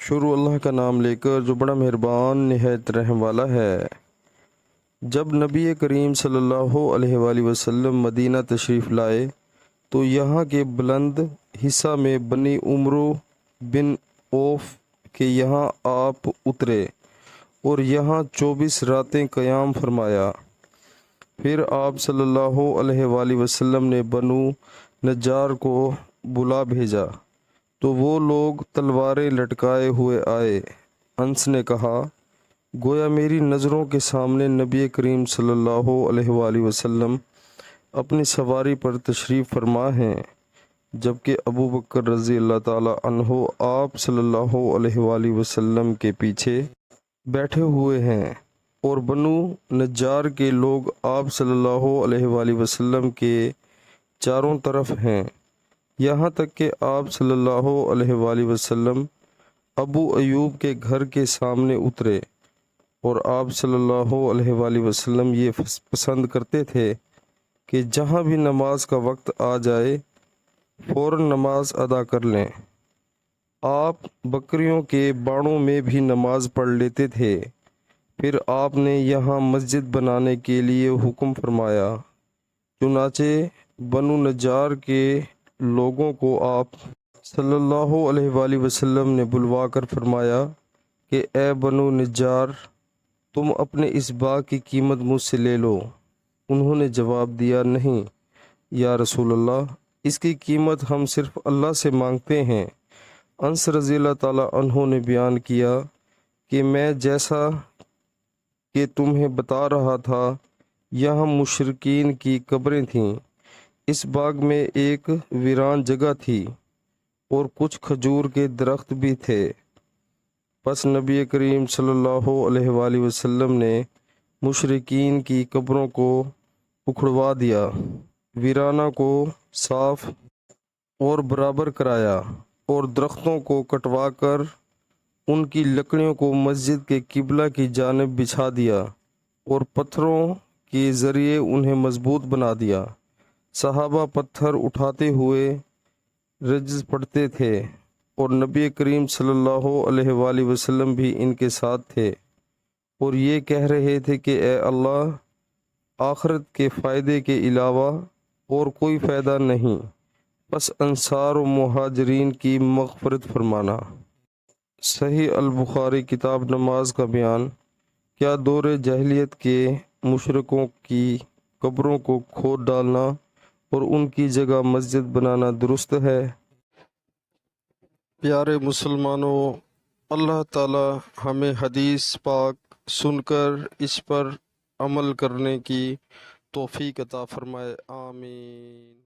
شروع اللہ کا نام لے کر جو بڑا مہربان نہایت رحم والا ہے۔ جب نبی کریم صلی اللہ علیہ وآلہ وسلم مدینہ تشریف لائے تو یہاں کے بلند حصہ میں بنی عمرو بن اوف کے یہاں آپ اترے اور یہاں 24 راتیں قیام فرمایا۔ پھر آپ صلی اللہ علیہ وآلہ وسلم نے بنو نجار کو بلا بھیجا تو وہ لوگ تلواریں لٹکائے ہوئے آئے۔ انس نے کہا، گویا میری نظروں کے سامنے نبی کریم صلی اللہ علیہ وآلہ وسلم اپنی سواری پر تشریف فرما ہیں، جبکہ ابو بکر رضی اللہ تعالی عنہ آپ صلی اللہ علیہ وآلہ وسلم کے پیچھے بیٹھے ہوئے ہیں، اور بنو نجار کے لوگ آپ صلی اللہ علیہ وآلہ وسلم کے چاروں طرف ہیں، یہاں تک کہ آپ صلی اللہ علیہ وآلہ وسلم ابو ایوب کے گھر کے سامنے اترے، اور آپ صلی اللہ علیہ وآلہ وسلم یہ پسند کرتے تھے کہ جہاں بھی نماز کا وقت آ جائے فوراً نماز ادا کر لیں۔ آپ بکریوں کے باڑوں میں بھی نماز پڑھ لیتے تھے۔ پھر آپ نے یہاں مسجد بنانے کے لیے حکم فرمایا، چنانچہ بنو نجار کے لوگوں کو آپ صلی اللہ علیہ وآلہ وسلم نے بلوا کر فرمایا کہ اے بنو نجار، تم اپنے اس باغ کی قیمت مجھ سے لے لو۔ انہوں نے جواب دیا، نہیں یا رسول اللہ، اس کی قیمت ہم صرف اللہ سے مانگتے ہیں۔ انس رضی اللہ تعالیٰ عنہ نے بیان کیا کہ میں جیسا کہ تمہیں بتا رہا تھا یہاں مشرکین کی قبریں تھیں۔ اس باغ میں ایک ویران جگہ تھی اور کچھ کھجور کے درخت بھی تھے۔ پس نبی کریم صلی اللہ علیہ وآلہ وسلم نے مشرکین کی قبروں کو اکھڑوا دیا، ویرانہ کو صاف اور برابر کرایا، اور درختوں کو کٹوا کر ان کی لکڑیوں کو مسجد کے قبلہ کی جانب بچھا دیا، اور پتھروں کے ذریعے انہیں مضبوط بنا دیا۔ صحابہ پتھر اٹھاتے ہوئے رجز پڑھتے تھے، اور نبی کریم صلی اللہ علیہ وآلہ وسلم بھی ان کے ساتھ تھے، اور یہ کہہ رہے تھے کہ اے اللہ، آخرت کے فائدے کے علاوہ اور کوئی فائدہ نہیں، بس انصار و مہاجرین کی مغفرت فرمانا۔ صحیح البخاری کتاب نماز کا بیان۔ کیا دور جاہلیت کے مشرکوں کی قبروں کو کھود ڈالنا اور ان کی جگہ مسجد بنانا درست ہے؟ پیارے مسلمانوں، اللہ تعالی ہمیں حدیث پاک سن کر اس پر عمل کرنے کی توفیق عطا فرمائے، آمین۔